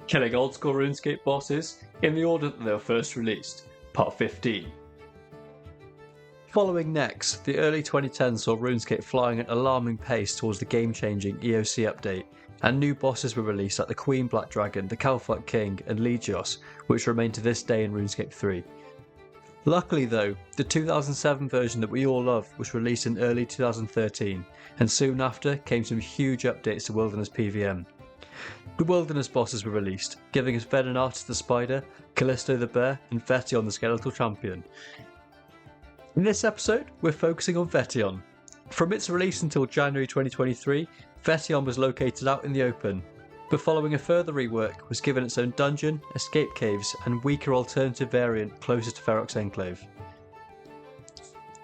killing old school RuneScape bosses in the order that they were first released, Part 15. Following next, the early 2010s saw RuneScape flying at an alarming pace towards the game-changing EOC update, and new bosses were released like the Queen Black Dragon, the Calvarion King, and Legios, which remain to this day in RuneScape 3. Luckily though, the 2007 version that we all love was released in early 2013, and soon after came some huge updates to Wilderness PVM. The Wilderness bosses were released, giving us Venenatus the Spider, Callisto the Bear, and Vetion the Skeletal Champion. In this episode, we're focusing on Vetion. From its release until January 2023, Vetion was located out in the open, but following a further rework was given its own dungeon, escape caves, and weaker alternative variant closer to Ferox Enclave.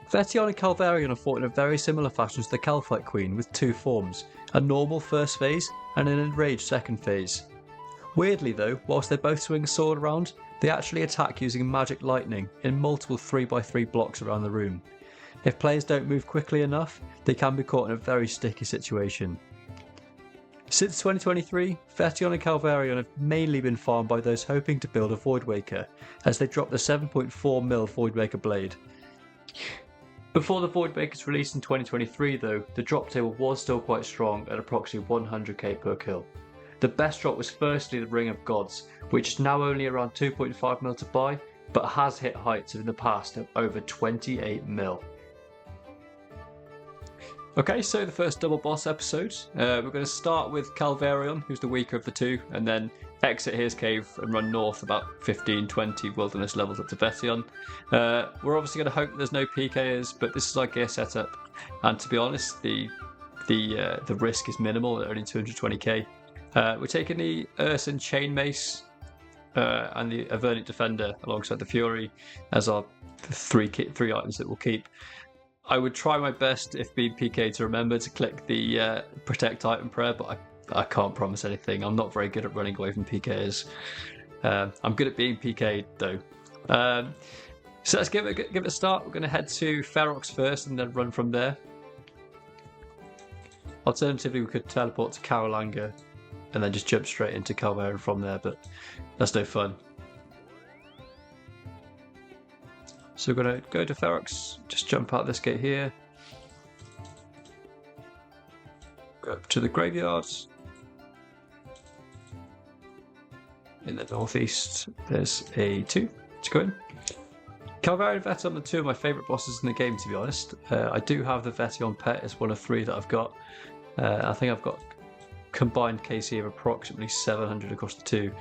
Vetion and Calvarion are fought in a very similar fashion to the Calvite Queen with two forms, a normal first phase and an enraged second phase. Weirdly though, whilst they both swing a sword around, they actually attack using magic lightning in multiple 3x3 blocks around the room. If players don't move quickly enough, they can be caught in a very sticky situation. Since 2023, Vetion and Calvarion have mainly been farmed by those hoping to build a Voidwaker, as they dropped the 7.4mm Voidwaker blade. Before the Voidwaker's release in 2023 though, the drop table was still quite strong at approximately 100k per kill. The best drop was firstly the Ring of Gods, which is now only around 2.5mm to buy, but has hit heights in the past of over 28mm. Okay, so the first double boss episode, we're going to start with Calvarion, who's the weaker of the two, and then exit his cave and run north about 15-20 wilderness levels up to Vetion. We're obviously going to hope there's no PKers, but this is our gear setup, and to be honest, the risk is minimal at only 220k. We're taking the Urson Chain Mace and the Avernic Defender alongside the Fury as our three items that we'll keep. I would try my best, if being PK, to remember to click the protect item prayer, but I can't promise anything. I'm not very good at running away from PKs. I'm good at being PK though. So let's give it a start. We're going to head to Ferox first and then run from there. Alternatively, we could teleport to Karolanga and then just jump straight into Calvarion from there, but that's no fun. So we're going to go to Ferox, just jump out this gate here, go up to the graveyards. In the northeast, there's a 2 to go in. Calvarion and Vetion are two of my favourite bosses in the game, to be honest. I do have the Vetion pet, it's one of 3 that I've got. I think I've got combined KC of approximately 700 across the 2.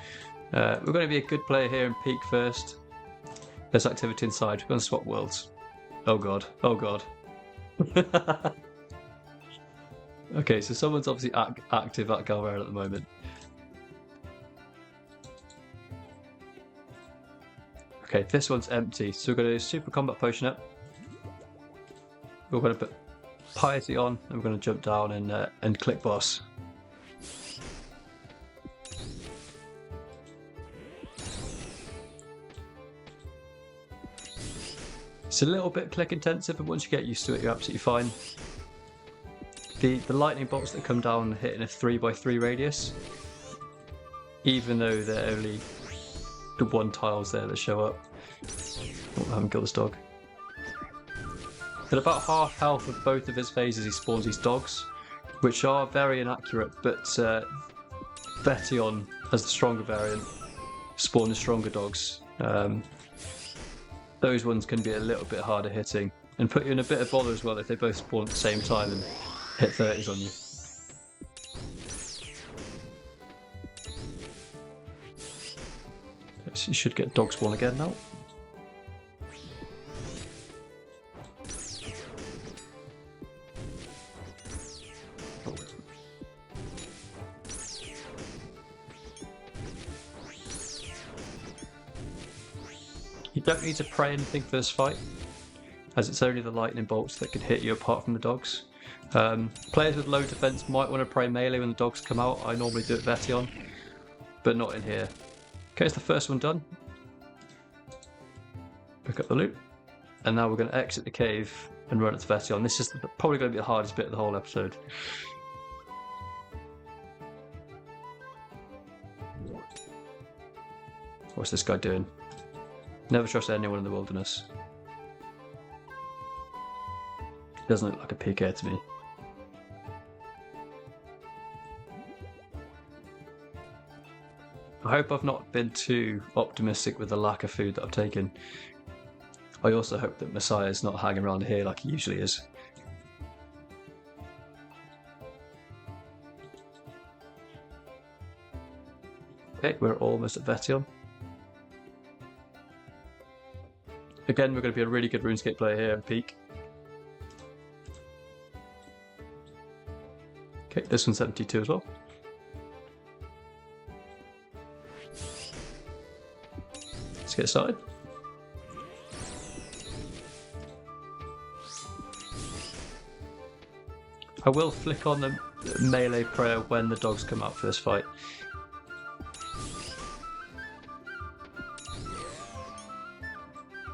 We're going to be a good player here and peek first. There's activity inside. We're going to swap worlds. Oh god. Oh god. Okay, so someone's obviously active at Calvarion at the moment. Okay, this one's empty, so we're going to super combat potion up. We're going to put piety on, and we're going to jump down and click boss. It's a little bit click intensive, but once you get used to it, you're absolutely fine. The lightning bolts that come down hit in a 3x3 radius, even though they're only the 1 tiles there that show up. Oh, I haven't killed this dog. At about half health of both of his phases, he spawns these dogs, which are very inaccurate, but Vetion, as the stronger variant, spawn the stronger dogs. Those ones can be a little bit harder hitting and put you in a bit of bother as well if they both spawn at the same time and hit 30s on you. So you should get dog spawn again now. You don't need to pray anything for this fight, as it's only the lightning bolts that can hit you apart from the dogs. Players with low defense might want to pray melee when the dogs come out. I normally do it Vetion, but not in here. Okay, it's the first one done. Pick up the loot, and now we're going to exit the cave and run it to Vetion. This is probably going to be the hardest bit of the whole episode. What's this guy doing? Never trust anyone in the wilderness. Doesn't look like a PK to me. I hope I've not been too optimistic with the lack of food that I've taken. I also hope that Messiah's not hanging around here like he usually is. Okay, we're almost at Vetion. Again, we're going to be a really good RuneScape player here at peak. Okay, this one's 72 as well. Let's get started. I will flick on the melee prayer when the dogs come out for this fight.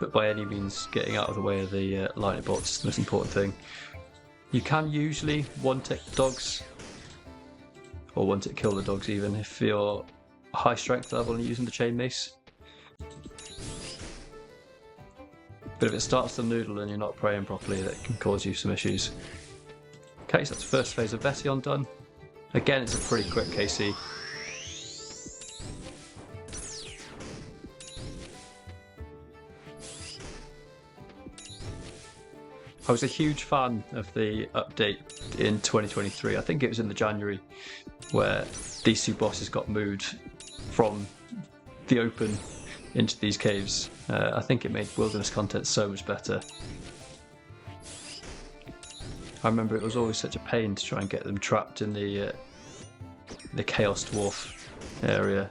But by any means, getting out of the way of the lightning bolts is the most important thing. You can usually one-tick the dogs, or one-tick kill the dogs even, if you're high strength level and using the chain mace. But if it starts to noodle and you're not praying properly, that can cause you some issues. Okay, so that's the first phase of Vetion done. Again, it's a pretty quick KC. I was a huge fan of the update in 2023, I think it was in the January, where these two bosses got moved from the open into these caves. I think it made wilderness content so much better. I remember it was always such a pain to try and get them trapped in the Chaos Dwarf area.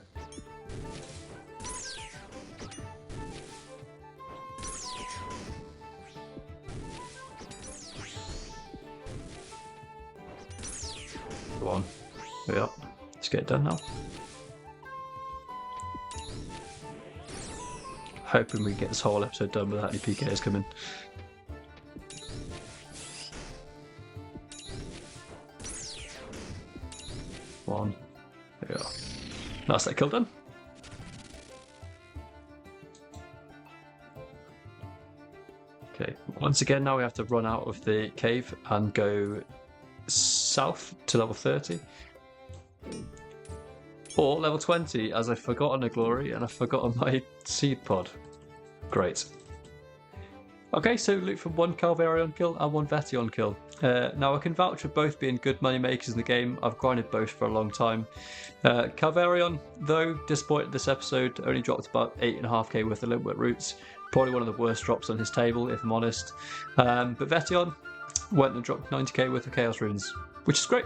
Go on. There we are. Let's get it done now. Hoping we can get this whole episode done without any PKs coming. One. There we are. That's that kill done. Okay, once again now we have to run out of the cave and go south to level 30. Or level 20, as I've forgotten a glory and I've forgotten my seed pod. Great. Okay, so loot for 1 Calvarion kill and 1 Vetion kill. Now I can vouch for both being good money makers in the game. I've grinded both for a long time. Calvarion, though, disappointed this episode, only dropped about 8.5k worth of Limpwet roots. Probably one of the worst drops on his table, if I'm honest. But Vetion went and dropped 90k worth of Chaos runes, which is great.